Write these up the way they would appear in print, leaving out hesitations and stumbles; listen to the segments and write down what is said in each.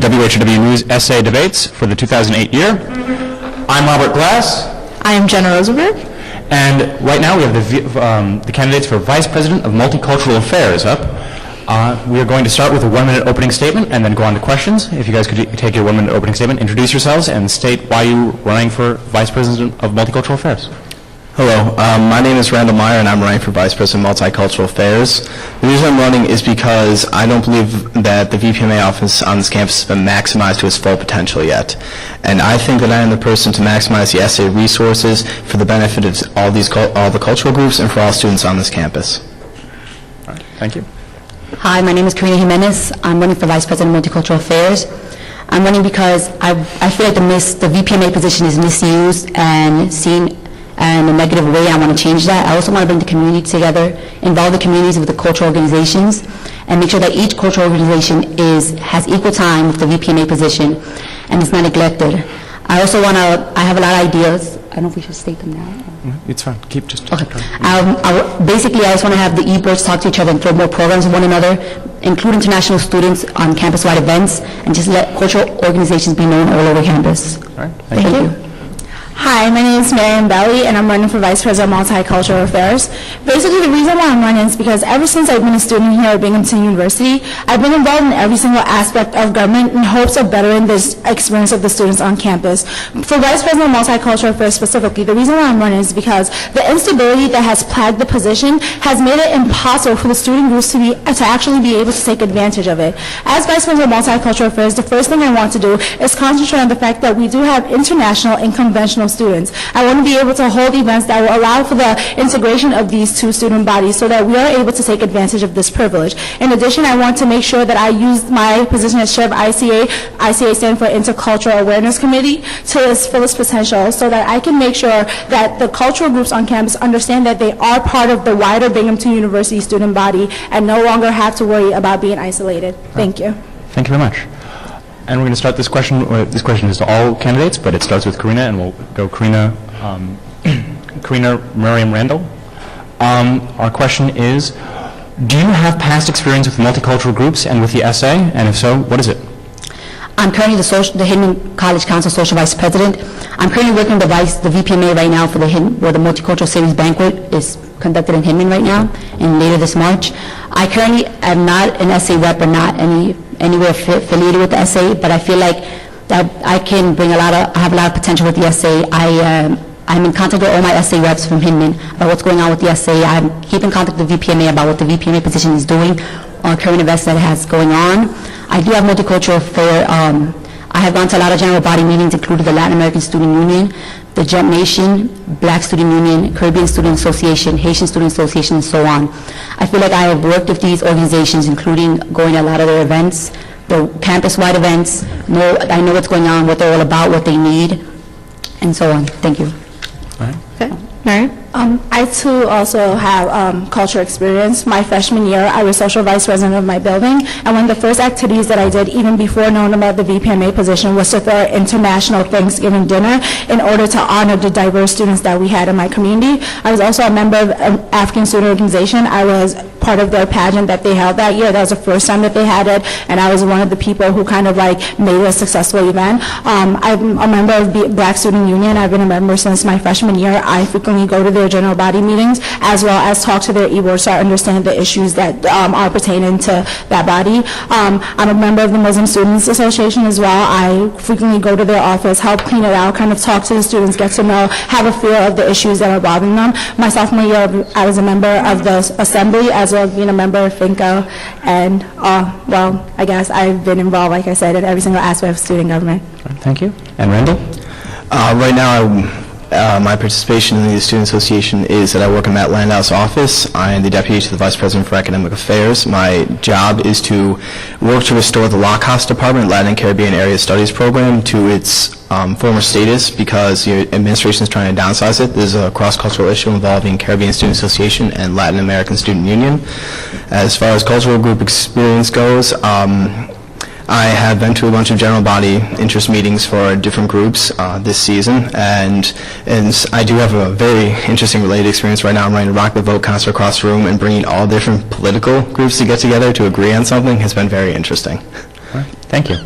WHW News Essay Debates for the 2008 year. I'm Robert Glass. I am Jenna Rosenberg. And right now we have the candidates for Vice President of Multicultural Affairs up. We are going to start with a 1-minute opening statement and then go on to questions. If you guys could take your 1-minute opening statement, introduce yourselves, and state why you're running for Vice President of Multicultural Affairs. Hello, my name is Randall Meyer and I'm running for Vice President of Multicultural Affairs. The reason I'm running is because I don't believe that the VPMA office on this campus has been maximized to its full potential yet. And I think that I am the person to maximize the essay resources for the benefit of all the cultural groups and for all students on this campus. All right, thank you. Hi, my name is Karina Jimenez. I'm running for Vice President of Multicultural Affairs. I'm running because I feel like the VPMA position is misused and seen in a negative way. I want to change that. I also want to bring the community together, involve the communities with the cultural organizations, and make sure that each cultural organization has equal time with the VPMA position and is not neglected. I also want to, I have a lot of ideas. I don't know if we should state them now. It's fine. Keep just okay. Basically, I just want to have the e-boards talk to each other and throw more programs with one another, include international students on campus-wide events, and just let cultural organizations be known all over campus. All right. Thank you. Hi, my name is Marian Belly, and I'm running for Vice President of Multicultural Affairs. Basically, the reason why I'm running is because ever since I've been a student here at Binghamton University, I've been involved in every single aspect of government in hopes of bettering the experience of the students on campus. For Vice President of Multicultural Affairs specifically, the reason why I'm running is because the instability that has plagued the position has made it impossible for the student groups to actually be able to take advantage of it. As Vice President of Multicultural Affairs, the first thing I want to do is concentrate on the fact that we do have international and conventional students. I want to be able to hold events that will allow for the integration of these two student bodies so that we are able to take advantage of this privilege. In addition, I want to make sure that I use my position as chair of ICA stands for Intercultural Awareness Committee, to its fullest potential so that I can make sure that the cultural groups on campus understand that they are part of the wider Binghamton University student body and no longer have to worry about being isolated. Thank you. Thank you very much. And we're going to start this question. This question is to all candidates, but it starts with Karina, and we'll go Karina, Karina Miriam Randall. Our question is, do you have past experience with multicultural groups and with the SA? And if so, what is it? I'm currently the Hinman College Council Social Vice President. I'm currently working with the VPMA right now for where the Multicultural Series Banquet is conducted in Hinman right now, and later this March. I currently am not an SA rep or not anywhere affiliated with the SA, but I feel like that I can bring I have a lot of potential with the SA. I'm in contact with all my SA reps from Hinman about what's going on with the SA. I keep in contact with the VPMA about what the VPMA position is doing on current events that it has going on. I do have multicultural affair. I have gone to a lot of general body meetings, including the Latin American Student Union, the Gent Nation, Black Student Union, Caribbean Student Association, Haitian Student Association, and so on. I feel like I have worked with these organizations, including going to a lot of their events, the campus-wide events. I know what's going on, what they're all about, what they need, and so on. Thank you. All right. Okay. Mary? I too also have culture experience. My freshman year, I was social vice president of my building, and one of the first activities that I did, even before knowing about the VPMA position, was to throw an international Thanksgiving dinner in order to honor the diverse students that we had in my community. I was also a member of an African student organization. I was part of their pageant that they held that year. That was the first time that they had it, and I was one of the people who kind of like made it a successful event. I'm a member of the Black Student Union. I've been a member since my freshman year. I frequently go to their general body meetings as well as talk to their e-boards so I understand the issues that are pertaining to that body. I'm a member of the Muslim Students Association as well. I frequently go to their office, help clean it out, kind of talk to the students, get to know, have a feel of the issues that are bothering them. My sophomore year, I was a member of the Assembly as well as being a member of FINCO, and well, I guess I've been involved, like I said, in every single aspect of student government. Thank you. And Randall? Right now, my participation in the Student Association is that I work in Matt Landau's office. I am the Deputy to the Vice President for Academic Affairs. My job is to work to restore the LACAS Department, Latin and Caribbean Area Studies Program, to its former status because the administration is trying to downsize it. There's a cross-cultural issue involving Caribbean Student Association and Latin American Student Union. As far as cultural group experience goes, I have been to a bunch of general body interest meetings for different groups this season, and I do have a very interesting related experience right now. I'm running a Rock the Vote concert across the room, and bringing all different political groups to get together to agree on something has been very interesting. All right. Thank you.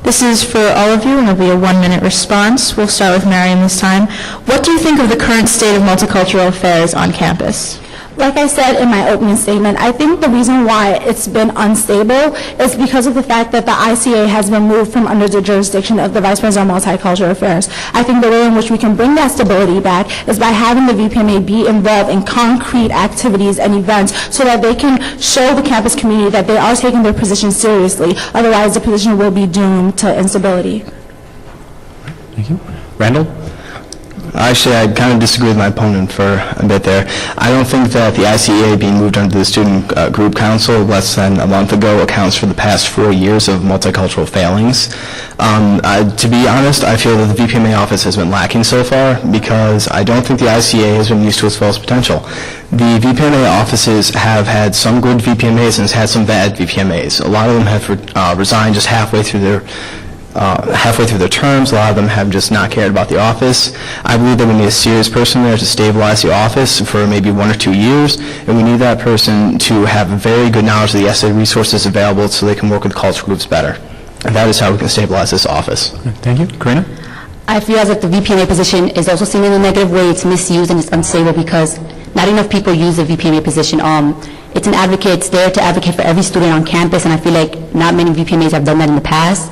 This is for all of you, and there'll be a 1-minute response. We'll start with Mariam this time. What do you think of the current state of multicultural affairs on campus? Like I said in my opening statement, I think the reason why it's been unstable is because of the fact that the ICA has been moved from under the jurisdiction of the Vice President of Multicultural Affairs. I think the way in which we can bring that stability back is by having the VPMA be involved in concrete activities and events so that they can show the campus community that they are taking their position seriously. Otherwise, the position will be doomed to instability. Thank you. Randall? Actually, I kind of disagree with my opponent for a bit there. I don't think that the ICEA being moved under the Student Group Council less than a month ago accounts for the past 4 years of multicultural failings. To be honest, I feel that the VPMA office has been lacking so far because I don't think the ICEA has been used to its fullest potential. The VPMA offices have had some good VPMAs and has had some bad VPMAs. A lot of them have resigned just halfway through their terms. A lot of them have just not cared about the office. I believe that we need a serious person there to stabilize the office for maybe 1 or 2 years, and we need that person to have very good knowledge of the essay resources available so they can work with culture groups better. And that is how we can stabilize this office. Thank you. Karina? I feel as if the VPMA position is also seen in a negative way. It's misused and it's unstable because not enough people use the VPMA position. It's an advocate. It's there to advocate for every student on campus, and I feel like not many VPMAs have done that in the past.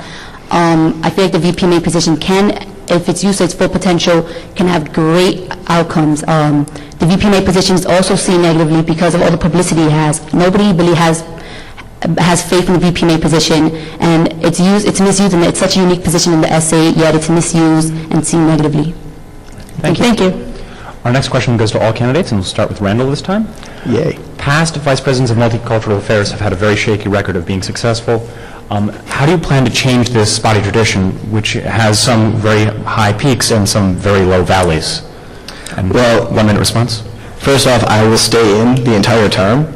I feel like the VPMA position can, if it's used to its full potential, can have great outcomes. The VPMA position is also seen negatively because of all the publicity it has. Nobody really has faith in the VPMA position, and it's misused, and it's such a unique position in the essay, yet it's misused and seen negatively. Thank you. Our next question goes to all candidates, and we'll start with Randall this time. Yay. Past Vice Presidents of Multicultural Affairs have had a very shaky record of being successful. How do you plan to change this spotty tradition, which has some very high peaks and some very low valleys? And Well, 1-minute response. First off, I will stay in the entire term,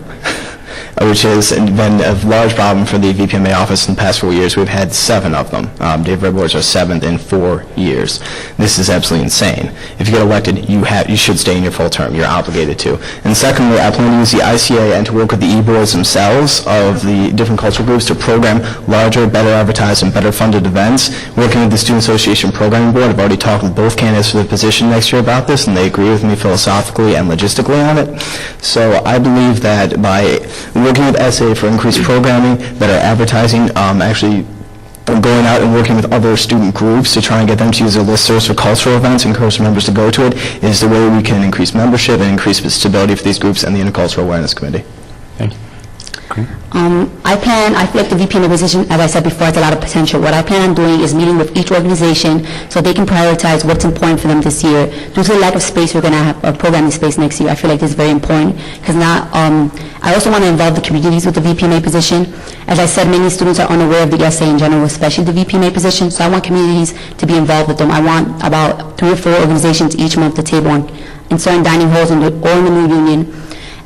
which has been a large problem for the VPMA office in the past 4 years. We've had 7 of them. Dave Redboard is our 7th in 4 years. This is absolutely insane. If you get elected, you should stay in your full term. You're obligated to. And secondly, I plan to use the ICA and to work with the e-boards themselves of the different cultural groups to program larger, better advertised, and better funded events. Working with the Student Association Programming Board, I've already talked with both candidates for the position next year about this, and they agree with me philosophically and logistically on it. So I believe that by working with SA for increased programming, better advertising, actually going out and working with other student groups to try and get them to use their listservs for cultural events, encourage members to go to it, is the way we can increase membership and increase stability for these groups and the Intercultural Awareness Committee. Thank you. I feel like the VPMA position, as I said before, has a lot of potential. What I plan on doing is meeting with each organization so they can prioritize what's important for them this year. Due to the lack of space, we're going to have a programming space next year. I feel like this is very important because now I also want to involve the communities with the VPMA position. As I said, many students are unaware of the essay in general, especially the VPMA position, so I want communities to be involved with them. I want about 3 or 4 organizations each month to table in certain dining halls or in the New Union.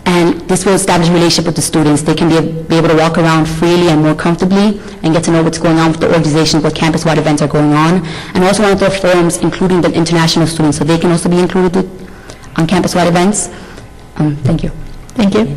And this will establish a relationship with the students. They can be able to walk around freely and more comfortably and get to know what's going on with the organizations, what campus-wide events are going on. And I also want to throw forums including the international students so they can also be included on campus-wide events. Thank you. Thank you.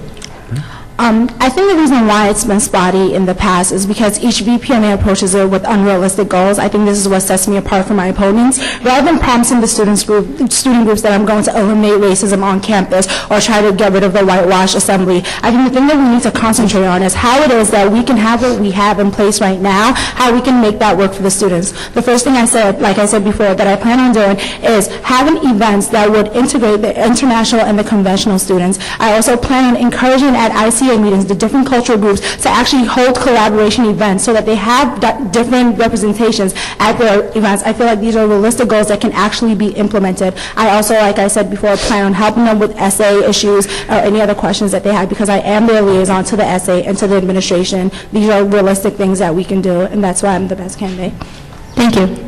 I think the reason why it's been spotty in the past is because each VPMA approaches it with unrealistic goals. I think this is what sets me apart from my opponents. Rather than promising the student groups that I'm going to eliminate racism on campus or try to get rid of the whitewash assembly, I think the thing that we need to concentrate on is how it is that we can have what we have in place right now, how we can make that work for the students. The first thing I said, like I said before, that I plan on doing is having events that would integrate the international and the conventional students. I also plan on encouraging at ICA meetings the different cultural groups to actually hold collaboration events so that they have different representations at their events. I feel like these are realistic goals that can actually be implemented. I also, like I said before, plan on helping them with essay issues or any other questions that they have because I am their liaison to the essay and to the administration. These are realistic things that we can do, and that's why I'm the best candidate. Thank you.